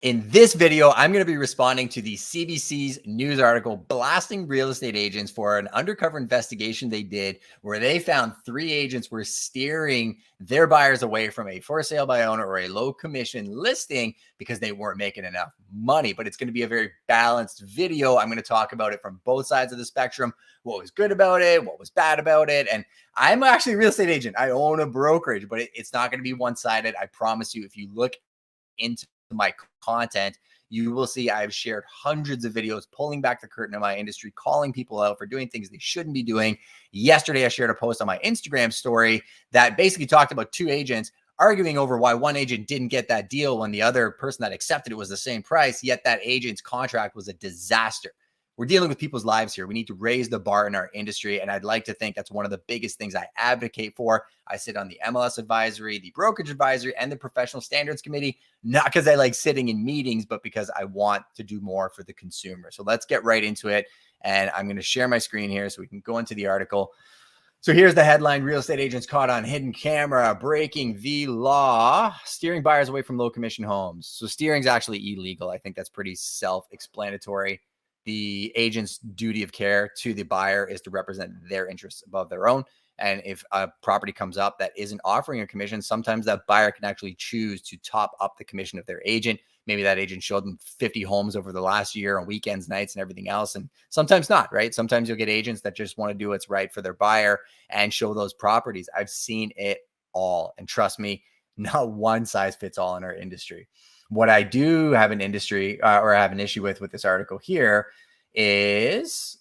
In this video, I'm going to be responding to the CBC's news article blasting real estate agents for an undercover investigation they did where they found 3 agents were steering their buyers away from a for sale by owner or a low commission listing because they weren't making enough money. But it's going to be a very balanced video. I'm going to talk about it from both sides of the spectrum, what was good about it, what was bad about it. And I'm actually a real estate agent. I own a brokerage, but it's not going to be one-sided. I promise you, if you look into my content, you will see I've shared hundreds of videos pulling back the curtain of my industry, calling people out for doing things they shouldn't be doing. Yesterday, I shared a post on my Instagram story that basically talked about 2 agents arguing over why one agent didn't get that deal when the other person that accepted it was the same price, yet that agent's contract was a disaster. We're dealing with people's lives here. We need to raise the bar in our industry. And I'd like to think that's one of the biggest things I advocate for. I sit on the MLS advisory, the brokerage advisory, and the professional standards committee, not because I like sitting in meetings, but because I want to do more for the consumer. So let's get right into it. And I'm going to share my screen here so we can go into the article. So here's the headline: real estate agents caught on hidden camera breaking the law, steering buyers away from low commission homes. So steering is actually illegal. I think that's pretty self-explanatory. The agent's duty of care to the buyer is to represent their interests above their own. And if a property comes up that isn't offering a commission, sometimes that buyer can actually choose to top up the commission of their agent. Maybe that agent showed them 50 homes over the last year on weekends, nights, and everything else. And sometimes not, right? Sometimes you'll get agents that just want to do what's right for their buyer and show those properties. I've seen it all. And trust me, not one size fits all in our industry. What I do have an industry or have an issue with this article here is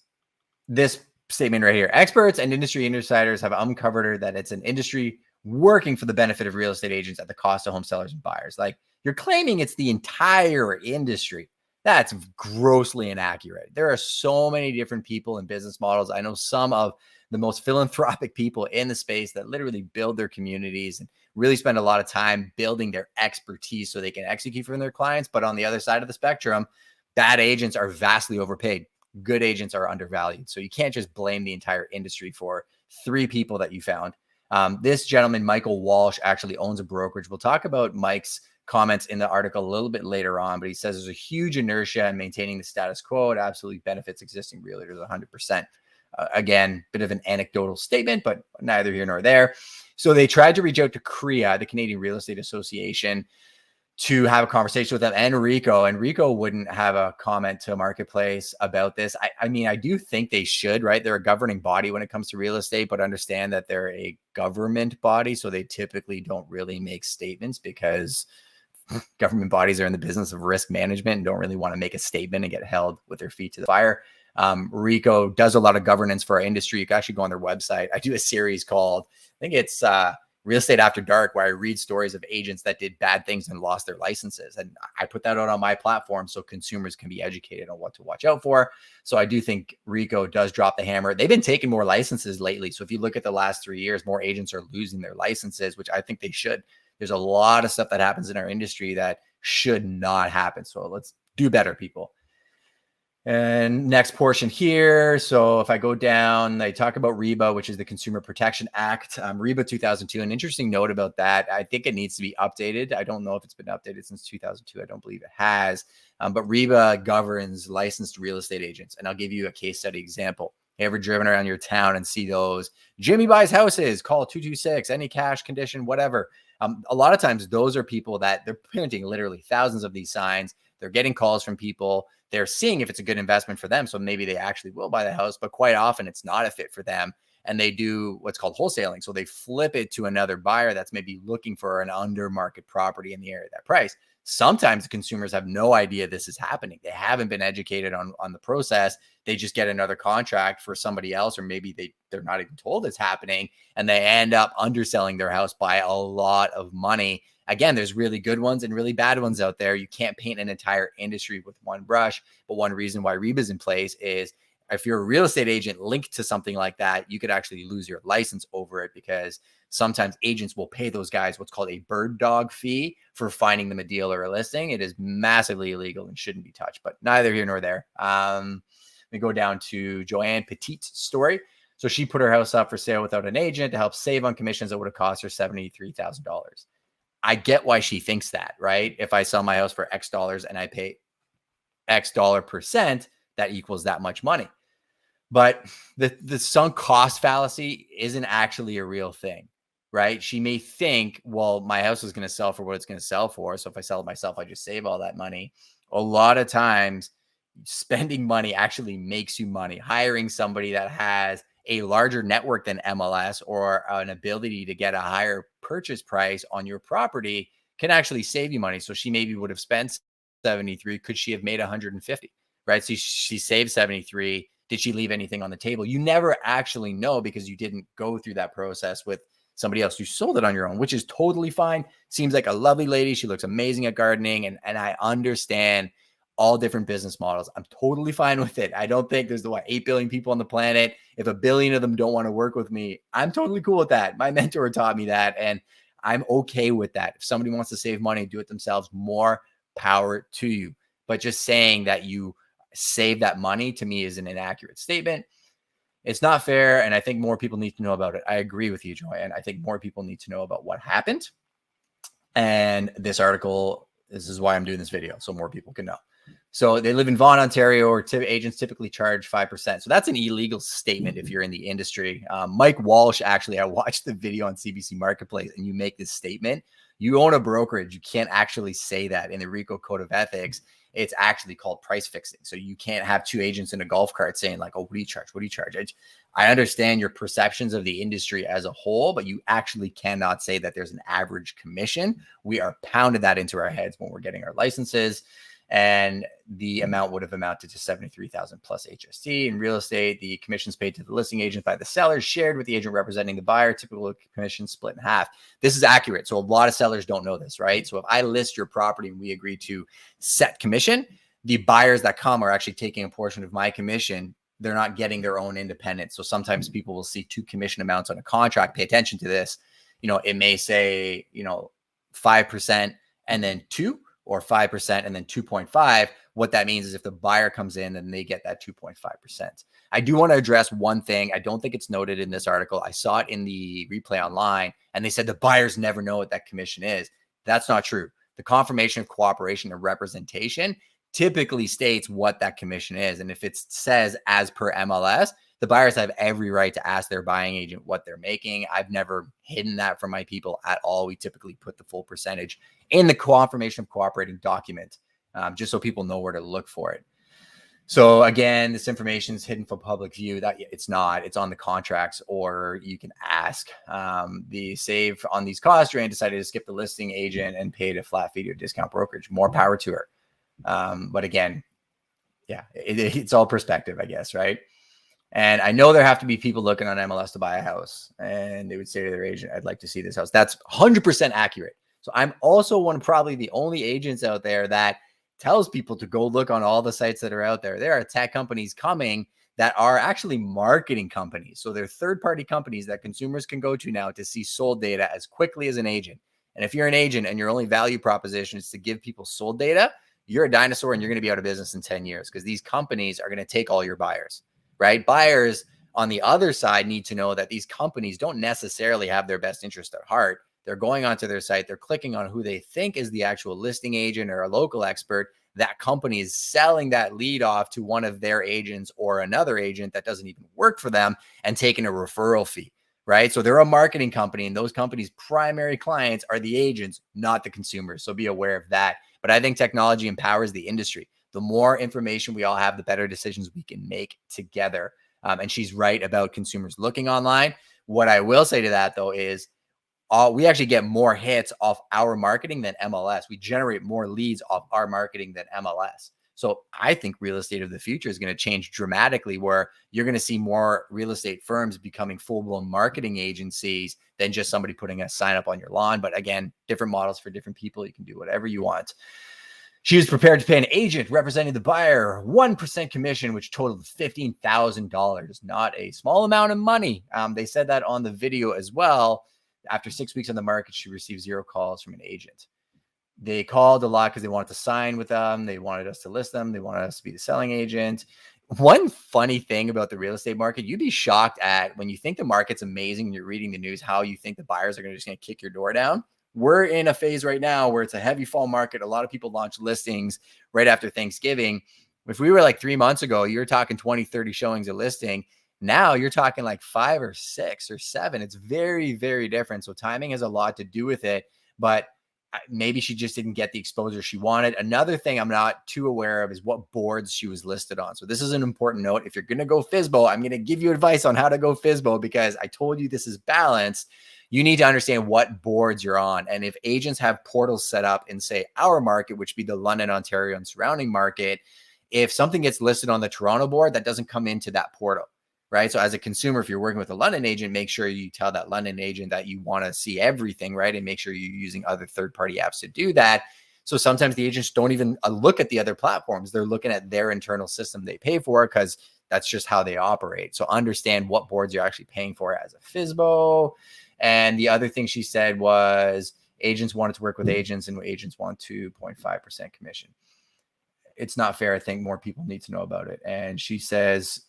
this statement right here: experts and industry insiders have uncovered that it's an industry working for the benefit of real estate agents at the cost of home sellers and buyers. Like, you're claiming it's the entire industry. That's grossly inaccurate. There are so many different people and business models. I know some of the most philanthropic people in the space that literally build their communities and really spend a lot of time building their expertise so they can execute for their clients. But on the other side of the spectrum, bad agents are vastly overpaid. Good agents are undervalued. So you can't just blame the entire industry for 3 people that you found. This gentleman, Michael Walsh, actually owns a brokerage. We'll talk about Mike's comments in the article a little bit later on, but he says there's a huge inertia in maintaining the status quo. It absolutely benefits existing realtors 100%. Again, bit of an anecdotal statement, but neither here nor there. So they tried to reach out to CREA, the Canadian Real Estate Association, to have a conversation with them, and Rico wouldn't have a comment to Marketplace about this. I mean, I do think they should, right? They're a governing body when it comes to real estate, but understand that they're a government body. So they typically don't really make statements because government bodies are in the business of risk management and don't really want to make a statement and get held with their feet to the fire. Rico does a lot of governance for our industry. You can actually go on their website. I do a series called, I think it's Real Estate After Dark, where I read stories of agents that did bad things and lost their licenses. And I put that out on my platform so consumers can be educated on what to watch out for. So I do think Rico does drop the hammer. They've been taking more licenses lately. So if you look at the last 3 years, more agents are losing their licenses, which I think they should. There's a lot of stuff that happens in our industry that should not happen. So let's do better, people. And next portion here. So if I go down, they talk about REBA, which is the Consumer Protection Act, REBA 2002. An interesting note about that: I think it needs to be updated. I don't know if it's been updated since 2002. I don't believe it has. But REBA governs licensed real estate agents. And I'll give you a case study example. Have you ever driven around your town and see those Jimmy buys houses, call 226, any cash condition, whatever? A lot of times those are people that they're printing literally thousands of these signs. They're getting calls from people. They're seeing if it's a good investment for them. So maybe they actually will buy the house, but quite often it's not a fit for them. And they do what's called wholesaling. So they flip it to another buyer that's maybe looking for an under market property in the area of that price. Sometimes consumers have no idea this is happening. They haven't been educated on the process. They just get another contract for somebody else, or maybe they're not even told it's happening, and they end up underselling their house by a lot of money. Again, there's really good ones and really bad ones out there. You can't paint an entire industry with one brush, but one reason why REBA is in place is if you're a real estate agent linked to something like that, you could actually lose your license over it, because sometimes agents will pay those guys what's called a bird dog fee for finding them a deal or a listing. It is massively illegal and shouldn't be touched, but neither here nor there. We go down to Joanne Petit's story. So she put her house up for sale without an agent to help save on commissions that would have cost her $73,000. I get why she thinks that, right? If I sell my house for X dollars and I pay X dollar percent, that equals that much money. But the sunk cost fallacy isn't actually a real thing, right? She may think, well, my house is going to sell for what it's going to sell for. So if I sell it myself, I just save all that money. A lot of times, spending money actually makes you money. Hiring somebody that has a larger network than MLS or an ability to get a higher purchase price on your property can actually save you money. So she maybe would have spent 73. Could she have made 150? Right? So she saved 73. Did she leave anything on the table? You never actually know because you didn't go through that process with somebody else. You sold it on your own, which is totally fine. Seems like a lovely lady. She looks amazing at gardening. And I understand all different business models. I'm totally fine with it. I don't think there's 8 billion people on the planet. If a billion of them don't want to work with me, I'm totally cool with that. My mentor taught me that, and I'm okay with that. If somebody wants to save money and do it themselves, more power to you. But just saying that you save that money to me is an inaccurate statement. It's not fair, and I think more people need to know about it. I agree with you, Joanne. I think more people need to know about what happened. And this article, this is why I'm doing this video, so more people can know. So they live in Vaughan, Ontario, or agents typically charge 5%. So that's an illegal statement if you're in the industry. Mike Walsh, actually, I watched the video on CBC Marketplace, and you make this statement. You own a brokerage. You can't actually say that in the RICO Code of Ethics. It's actually called price fixing. So you can't have two agents in a golf cart saying like, oh, what do you charge? What do you charge? I understand your perceptions of the industry as a whole, but you actually cannot say that there's an average commission. We are pounded that into our heads when we're getting our licenses. And the amount would have amounted to $73,000 plus HST. In real estate, the commissions paid to the listing agent by the seller shared with the agent representing the buyer, typical commission split in half. This is accurate. So a lot of sellers don't know this, right? So if I list your property and we agree to set commission, the buyers that come are actually taking a portion of my commission. They're not getting their own independence. So sometimes people will see two commission amounts on a contract. Pay attention to this. It may say, 5% and then 2, or 5% and then 2.5. What that means is if the buyer comes in, then they get that 2.5%. I do want to address one thing. I don't think it's noted in this article. I saw it in the replay online, and they said the buyers never know what that commission is. That's not true. The confirmation of cooperation and representation typically states what that commission is. And if it says as per MLS, the buyers have every right to ask their buying agent what they're making. I've never hidden that from my people at all. We typically put the full percentage in the confirmation of cooperating document, just so people know where to look for it. So again, this information is hidden from public view. That it's not. It's on the contracts, or you can ask. The save on these costs, Joanne decided to skip the listing agent and paid a flat fee to a discount brokerage. More power to her. But again, yeah, it's all perspective, I guess, right? And I know there have to be people looking on MLS to buy a house, and they would say to their agent, I'd like to see this house. That's 100% accurate. So I'm also probably the only agents out there that tells people to go look on all the sites that are out there. There are tech companies coming that are actually marketing companies. So they're third-party companies that consumers can go to now to see sold data as quickly as an agent. And if you're an agent and your only value proposition is to give people sold data, you're a dinosaur and you're going to be out of business in 10 years because these companies are going to take all your buyers. Right? Buyers on the other side need to know that these companies don't necessarily have their best interest at heart. They're going onto their site. They're clicking on who they think is the actual listing agent or a local expert. That company is selling that lead off to one of their agents or another agent that doesn't even work for them and taking a referral fee. Right? So they're a marketing company, and those companies' primary clients are the agents, not the consumers. So be aware of that. But I think technology empowers the industry. The more information we all have, the better decisions we can make together. And she's right about consumers looking online. What I will say to that, though, is we actually get more hits off our marketing than MLS. We generate more leads off our marketing than MLS. So I think real estate of the future is going to change dramatically, where you're going to see more real estate firms becoming full-blown marketing agencies than just somebody putting a sign up on your lawn. But again, different models for different people. You can do whatever you want. She was prepared to pay an agent representing the buyer 1% commission, which totaled $15,000. Not a small amount of money. They said that on the video as well. After 6 weeks on the market, she received 0 calls from an agent. They called a lot because they wanted to sign with them. They wanted us to list them. They wanted us to be the selling agent. One funny thing about the real estate market, you'd be shocked at when you think the market's amazing and you're reading the news, how you think the buyers are just going to kick your door down. we're in a phase right now where it's a heavy fall market. A lot of people launch listings right after Thanksgiving. If we were like 3 months ago, you were talking 20, 30 showings a listing. Now you're talking like 5 or 6 or 7. It's very, very different. So timing has a lot to do with it, but maybe she just didn't get the exposure she wanted. Another thing I'm not too aware of is what boards she was listed on. So this is an important note. If you're going to go FSBO, I'm going to give you advice on how to go FSBO, because I told you this is balanced. You need to understand what boards you're on. And if agents have portals set up in, say, our market, which would be the London, Ontario, and surrounding market, if something gets listed on the Toronto board, that doesn't come into that portal, right? So as a consumer, if you're working with a London agent, make sure you tell that London agent that you want to see everything, right? And make sure you're using other third-party apps to do that. So sometimes the agents don't even look at the other platforms. They're looking at their internal system they pay for, because that's just how they operate. So understand what boards you're actually paying for as a FSBO. And the other thing she said was agents wanted to work with agents, and agents want 2.5% commission. It's not fair. I think more people need to know about it. And she says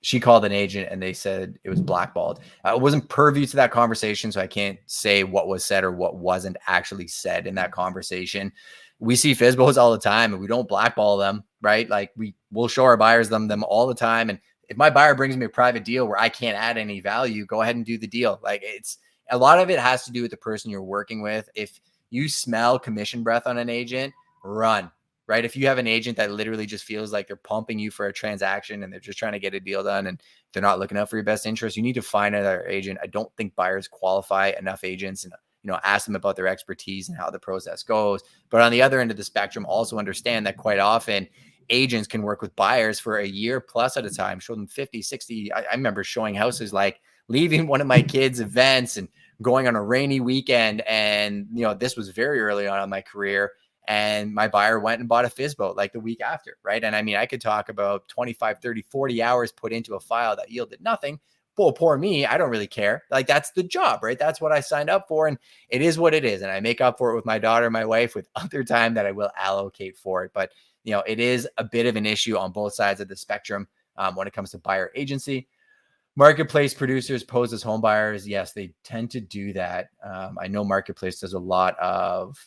she called an agent and they said it was blackballed. It wasn't purview to that conversation, so I can't say what was said or what wasn't actually said in that conversation. We see FSBOs all the time and we don't blackball them, right? Like we'll show our buyers them all the time. And if my buyer brings me a private deal where I can't add any value, go ahead and do the deal. Like, it's a lot of it has to do with the person you're working with. If you smell commission breath on an agent, run. Right? If you have an agent that literally just feels like they're pumping you for a transaction and they're just trying to get a deal done and they're not looking out for your best interest, you need to find another agent. I don't think buyers qualify enough agents, and ask them about their expertise and how the process goes. But on the other end of the spectrum, also understand that quite often agents can work with buyers for a year plus at a time, show them 50, 60. I remember showing houses, like leaving one of my kids' events and going on a rainy weekend. And, this was very early on in my career. And my buyer went and bought a FSBO like the week after, right? And I mean, I could talk about 25, 30, 40 hours put into a file that yielded nothing. Well, poor me, I don't really care. Like, that's the job, right? That's what I signed up for, and it is what it is. And I make up for it with my daughter, my wife, with other time that I will allocate for it. But, it is a bit of an issue on both sides of the spectrum when it comes to buyer agency. Marketplace producers pose as home buyers. Yes, they tend to do that. I know Marketplace does a lot of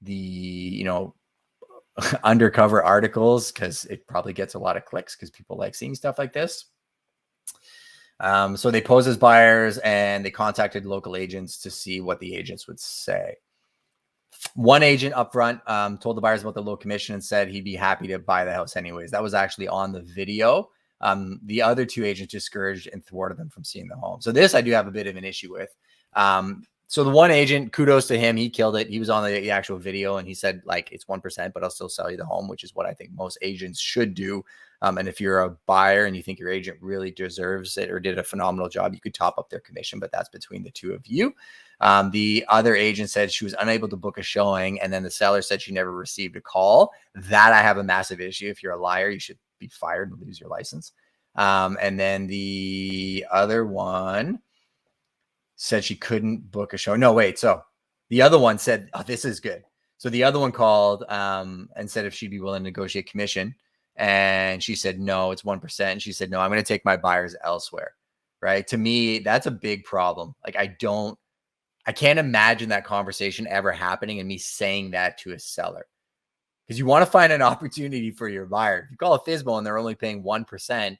the undercover articles, because it probably gets a lot of clicks because people like seeing stuff like this. So they pose as buyers and they contacted local agents to see what the agents would say. One agent up front told the buyers about the low commission and said he'd be happy to buy the house anyways. That was actually on the video. The other two agents discouraged and thwarted them from seeing the home. So this I do have a bit of an issue with. So the one agent, kudos to him, he killed it. He was on the actual video and he said, like, it's 1%, but I'll still sell you the home, which is what I think most agents should do. And if you're a buyer and you think your agent really deserves it or did a phenomenal job, you could top up their commission, but that's between the two of you. The other agent said she was unable to book a showing, and then the seller said she never received a call. That I have a massive issue. If you're a liar, you should be fired and lose your license. And then the other one said she couldn't book a show. No, wait. So the other one said, oh, this is good. So the other one called and said if she'd be willing to negotiate commission. And she said, no, it's 1%. And she said, no, I'm going to take my buyers elsewhere. Right. To me, that's a big problem. Like, I can't imagine that conversation ever happening and me saying that to a seller, because you want to find an opportunity for your buyer. If you call a FSBO and they're only paying 1%,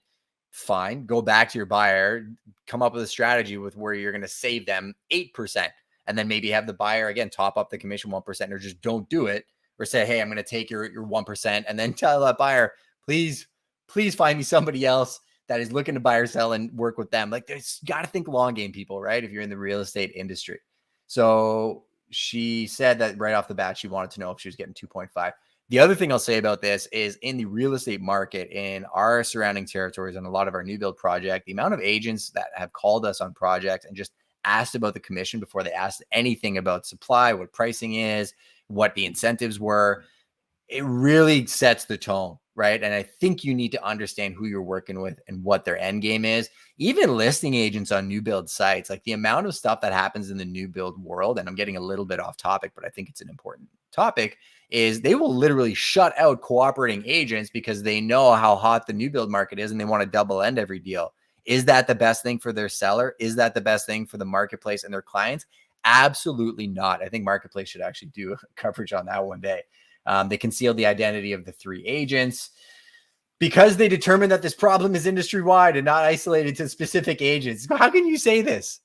fine, go back to your buyer, come up with a strategy with where you're going to save them 8%. And then maybe have the buyer again, top up the commission 1%, or just don't do it, or say, hey, I'm going to take your 1%, and then tell that buyer, please find me somebody else that is looking to buy or sell and work with them. Like, there's got to think long game, people, right? If you're in the real estate industry. So she said that right off the bat, she wanted to know if she was getting 2.5. The other thing I'll say about this is, in the real estate market in our surrounding territories and a lot of our new build project, the amount of agents that have called us on projects and just asked about the commission before they asked anything about supply, what pricing is, what the incentives were, it really sets the tone, right? And I think you need to understand who you're working with and what their end game is. Even listing agents on new build sites, like the amount of stuff that happens in the new build world, and I'm getting a little bit off topic, but I think it's an important topic, is they will literally shut out cooperating agents because they know how hot the new build market is and they want to double end every deal. Is that the best thing for their seller? Is that the best thing for the marketplace and their clients? Absolutely not. I think Marketplace should actually do coverage on that one day. They concealed the identity of the 3 agents because they determined that this problem is industry-wide and not isolated to specific agents. How can you say this?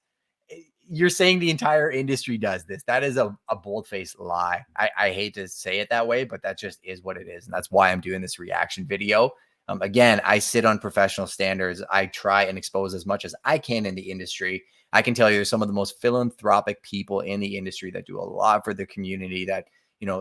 You're saying the entire industry does this. That is a bold-faced lie. I hate to say it that way, but that just is what it is. And that's why I'm doing this reaction video. Again, I sit on professional standards. I try and expose as much as I can in the industry. I can tell you there's some of the most philanthropic people in the industry that do a lot for the community, that,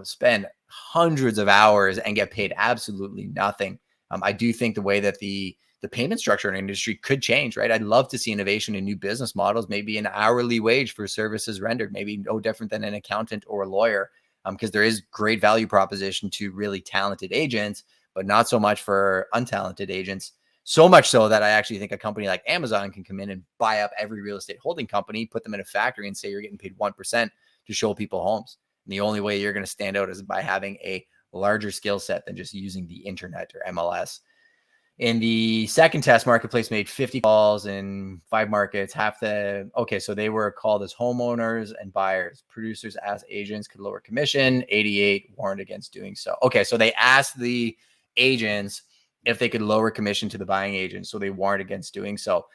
spend hundreds of hours and get paid absolutely nothing. I do think the way that the payment structure in industry could change, right? I'd love to see innovation in new business models, maybe an hourly wage for services rendered, maybe no different than an accountant or a lawyer, because there is great value proposition to really talented agents, but not so much for untalented agents. So much so that I actually think a company like Amazon can come in and buy up every real estate holding company, put them in a factory and say you're getting paid 1% to show people homes. And the only way you're going to stand out is by having a larger skill set than just using the internet or MLS. In the second test, Marketplace made 50 calls in 5 markets. So they were called as homeowners and buyers. Producers asked agents could lower commission. 88 warned against doing so. Okay, so they asked the agents if they could lower commission to the buying agent. So they warned against doing so.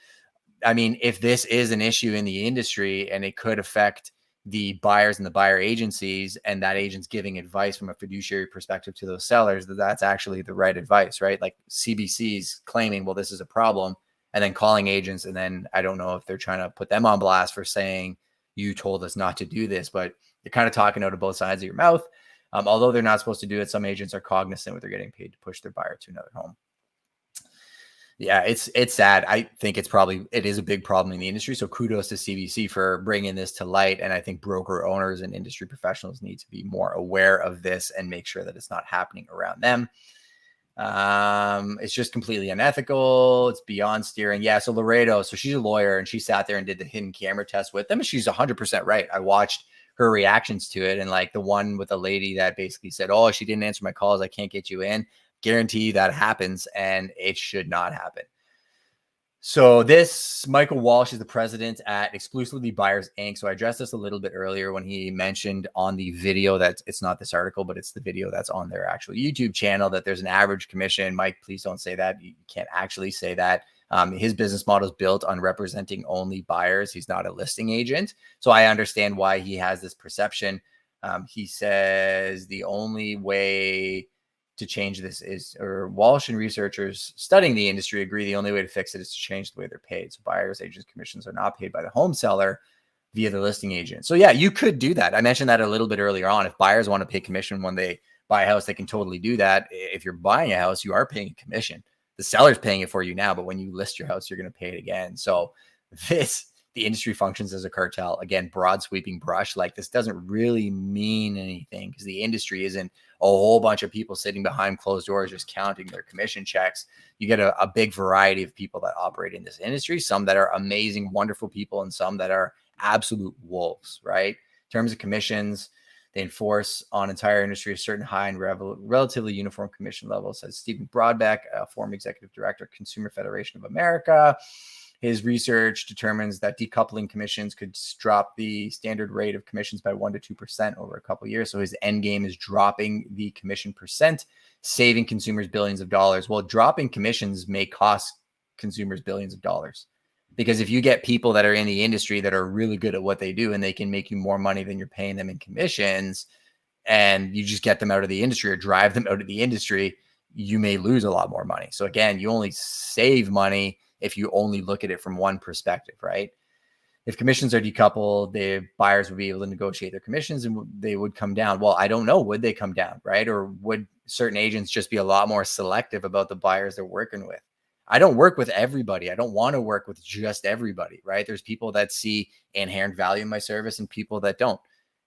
I mean, if this is an issue in the industry and it could affect the buyers and the buyer agencies, and that agent's giving advice from a fiduciary perspective to those sellers, that's actually the right advice, right? Like CBC's claiming, well, this is a problem, and then calling agents. And then I don't know if they're trying to put them on blast for saying, you told us not to do this, but you're kind of talking out of both sides of your mouth. Although they're not supposed to do it, some agents are cognizant what they're getting paid to push their buyer to another home. Yeah, it's sad. I think it is a big problem in the industry. So kudos to CBC for bringing this to light. And I think broker owners and industry professionals need to be more aware of this and make sure that it's not happening around them. It's just completely unethical. It's beyond steering. Yeah. So Laredo, so she's a lawyer and she sat there and did the hidden camera test with them. And she's 100% right. I watched her reactions to it. And like the one with the lady that basically said, oh, she didn't answer my calls, I can't get you in. Guarantee you that happens, and it should not happen. So this Michael Walsh is the president at Exclusively Buyers Inc. So I addressed this a little bit earlier when he mentioned on the video that it's not this article, but it's the video that's on their actual YouTube channel, that there's an average commission. Mike, please don't say that. You can't actually say that. His business model is built on representing only buyers. He's not a listing agent. So I understand why he has this perception. He says the only way to change this is, or Walsh and researchers studying the industry agree the only way to fix it is to change the way they're paid. So buyers agents commissions are not paid by the home seller via the listing agent. So yeah, you could do that. I mentioned that a little bit earlier on. If buyers want to pay commission when they buy a house, they can totally do that. If you're buying a house, you are paying a commission. The seller's paying it for you now, but when you list your house, you're going to pay it again. So the industry functions as a cartel. Again, broad sweeping brush. Like, this doesn't really mean anything because the industry isn't a whole bunch of people sitting behind closed doors just counting their commission checks. You get a big variety of people that operate in this industry, some that are amazing, wonderful people, and some that are absolute wolves, right? In terms of commissions, they enforce on entire industry a certain high and relatively uniform commission level, says Stephen Broadbeck, a former executive director, Consumer Federation of America. His research determines that decoupling commissions could drop the standard rate of commissions by 1% to 2% over a couple of years. So his end game is dropping the commission percent, saving consumers billions of dollars. Well, dropping commissions may cost consumers billions of dollars, because if you get people that are in the industry that are really good at what they do and they can make you more money than you're paying them in commissions, and you just get them out of the industry or drive them out of the industry, you may lose a lot more money. So again, you only save money if you only look at it from one perspective, right? If commissions are decoupled, the buyers would be able to negotiate their commissions and they would come down. Well, I don't know. Would they come down, right? Or would certain agents just be a lot more selective about the buyers they're working with? I don't work with everybody. I don't want to work with just everybody, right? There's people that see inherent value in my service and people that don't.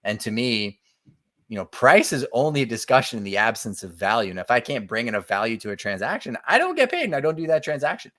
And to me, price is only a discussion in the absence of value. And if I can't bring enough value to a transaction, I don't get paid and I don't do that transaction.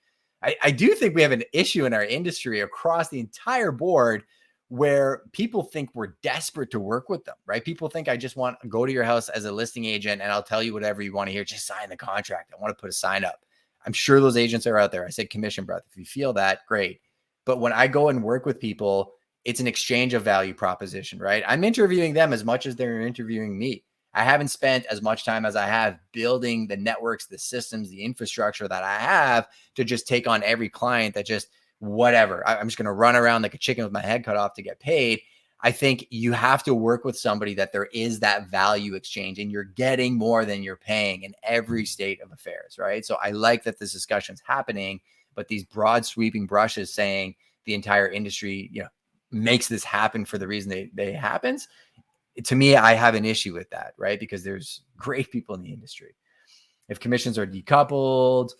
I do think we have an issue in our industry across the entire board where people think we're desperate to work with them, right? People think I just want to go to your house as a listing agent and I'll tell you whatever you want to hear. Just sign the contract. I want to put a sign up. I'm sure those agents are out there. I said commission breath. If you feel that, great. But when I go and work with people, it's an exchange of value proposition, right? I'm interviewing them as much as they're interviewing me. I haven't spent as much time as I have building the networks, the systems, the infrastructure that I have to just take on every client that just whatever. I'm just going to run around like a chicken with my head cut off to get paid. I think you have to work with somebody that there is that value exchange and you're getting more than you're paying in every state of affairs, right? So I like that this discussion's happening, but these broad sweeping brushes saying the entire industry, makes this happen for the reason they happens. To me, I have an issue with that, right? Because there's great people in the industry. If commissions are decoupled,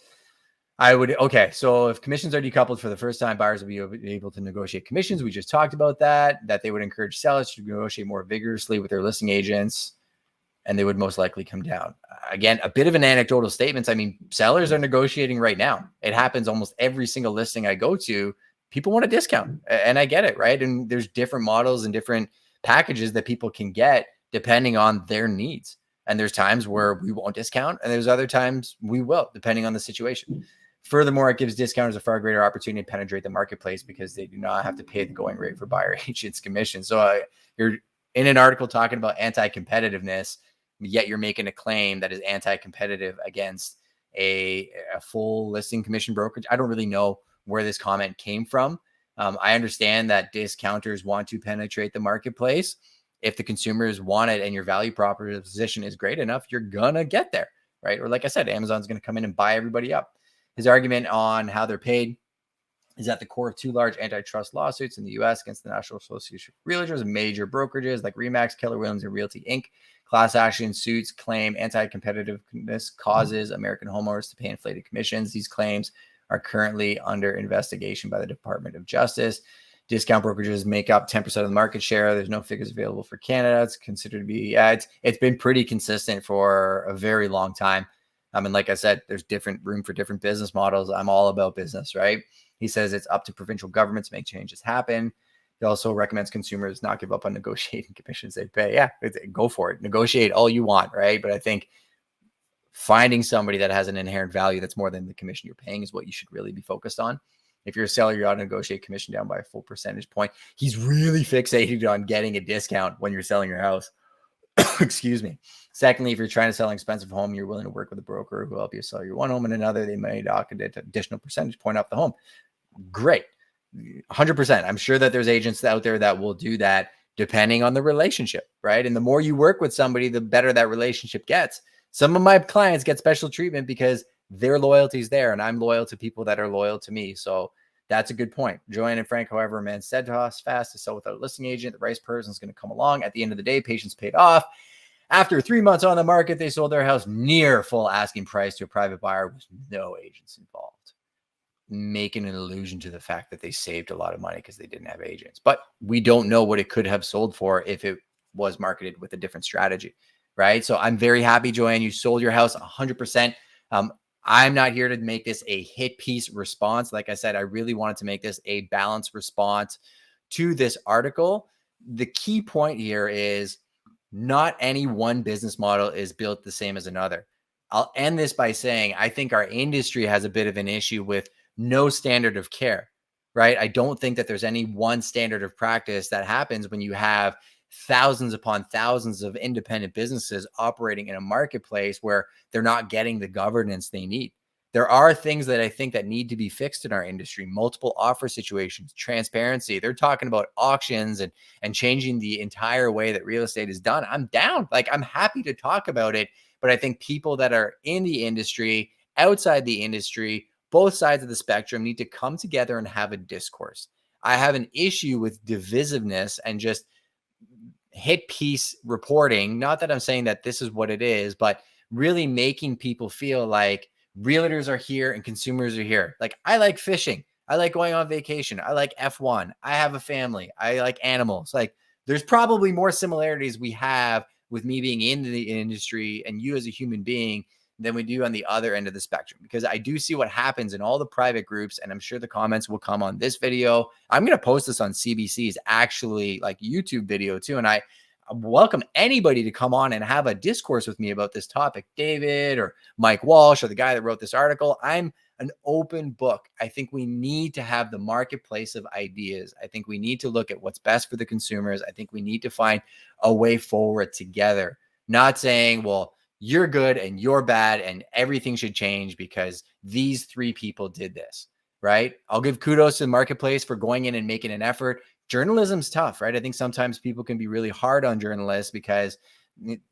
so if commissions are decoupled for the first time, buyers will be able to negotiate commissions. We just talked about that they would encourage sellers to negotiate more vigorously with their listing agents, and they would most likely come down. Again, a bit of an anecdotal statement. I mean, sellers are negotiating right now. It happens almost every single listing I go to. People want a discount, and I get it, right? And there's different models and different packages that people can get depending on their needs. And there's times where we won't discount, and there's other times we will, depending on the situation. Furthermore, it gives discounters a far greater opportunity to penetrate the marketplace because they do not have to pay the going rate for buyer agents' commission. So you're in an article talking about anti-competitiveness, yet you're making a claim that is anti-competitive against a full listing commission brokerage. I don't really know where this comment came from. I understand that discounters want to penetrate the marketplace. If the consumers want it and your value proposition is great enough, you're going to get there, right? Or like I said, Amazon's going to come in and buy everybody up. His argument on how they're paid is at the core of two large antitrust lawsuits in the U.S. against the National Association of Realtors and major brokerages like RE/MAX, Keller Williams, and Realty Inc. Class action suits claim anti-competitiveness causes American homeowners to pay inflated commissions. These claims are currently under investigation by the Department of Justice. Discount brokerages make up 10% of the market share. There's no figures available for Canada. It's considered to be, it's been pretty consistent for a very long time. And like I said, there's different room for different business models. I'm all about business, right? He says it's up to provincial governments to make changes happen. He also recommends consumers not give up on negotiating commissions they pay. Yeah, go for it. Negotiate all you want, right? But I think finding somebody that has an inherent value that's more than the commission you're paying is what you should really be focused on. If you're a seller, you ought to negotiate commission down by a full percentage point. He's really fixated on getting a discount when you're selling your house. Excuse me. Secondly, if you're trying to sell an expensive home, you're willing to work with a broker who will help you sell your one home and another. They may dock an additional percentage point off the home. Great. 100%. I'm sure that there's agents out there that will do that depending on the relationship, right? And the more you work with somebody, the better that relationship gets. Some of my clients get special treatment because their loyalty is there, and I'm loyal to people that are loyal to me. So that's a good point. Joanne and Frank, however, remain steadfast to sell without a listing agent. The right person is going to come along. At the end of the day, patience paid off. After 3 months on the market, they sold their house near full asking price to a private buyer with no agents involved, making an allusion to the fact that they saved a lot of money because they didn't have agents. But we don't know what it could have sold for if it was marketed with a different strategy, right? So I'm very happy, Joanne, you sold your house 100%. I'm not here to make this a hit piece response. Like I said, I really wanted to make this a balanced response to this article. The key point here is not any one business model is built the same as another. I'll end this by saying I think our industry has a bit of an issue with no standard of care, right? I don't think that there's any one standard of practice that happens when you have thousands upon thousands of independent businesses operating in a marketplace where they're not getting the governance they need. There are things that I think that need to be fixed in our industry, multiple offer situations, transparency. They're talking about auctions and changing the entire way that real estate is done. I'm down. Like, I'm happy to talk about it, but I think people that are in the industry, outside the industry, both sides of the spectrum need to come together and have a discourse. I have an issue with divisiveness and just hit piece reporting. Not that I'm saying that this is what it is, but really making people feel like realtors are here and consumers are here. Like, I like fishing. I like going on vacation. I like F1. I have a family. I like animals. Like, there's probably more similarities we have with me being in the industry and you as a human being than we do on the other end of the spectrum, because I do see what happens in all the private groups, and I'm sure the comments will come on this video. I'm going to post this on CBC's actually like YouTube video too. And I welcome anybody to come on and have a discourse with me about this topic, David or Mike Walsh or the guy that wrote this article. I'm an open book. I think we need to have the marketplace of ideas. I think we need to look at what's best for the consumers. I think we need to find a way forward together, not saying, well, you're good and you're bad and everything should change because these three people did this, right? I'll give kudos to the marketplace for going in and making an effort. Journalism's tough, right? I think sometimes people can be really hard on journalists because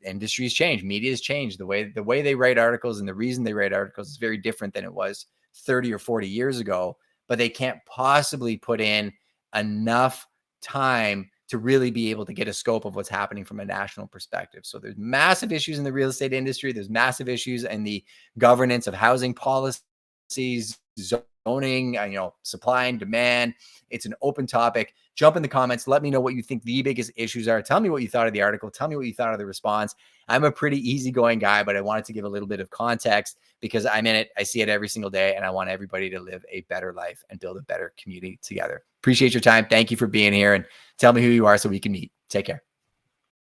industries change, media's changed. The way they write articles and the reason they write articles is very different than it was 30 or 40 years ago, but they can't possibly put in enough time to really be able to get a scope of what's happening from a national perspective. So there's massive issues in the real estate industry. There's massive issues in the governance of housing policies, zoning, supply and demand. It's an open topic. Jump in the comments. Let me know what you think the biggest issues are. Tell me what you thought of the article. Tell me what you thought of the response. I'm a pretty easygoing guy, but I wanted to give a little bit of context because I'm in it. I see it every single day, and I want everybody to live a better life and build a better community together. Appreciate your time. Thank you for being here, and tell me who you are so we can meet. Take care.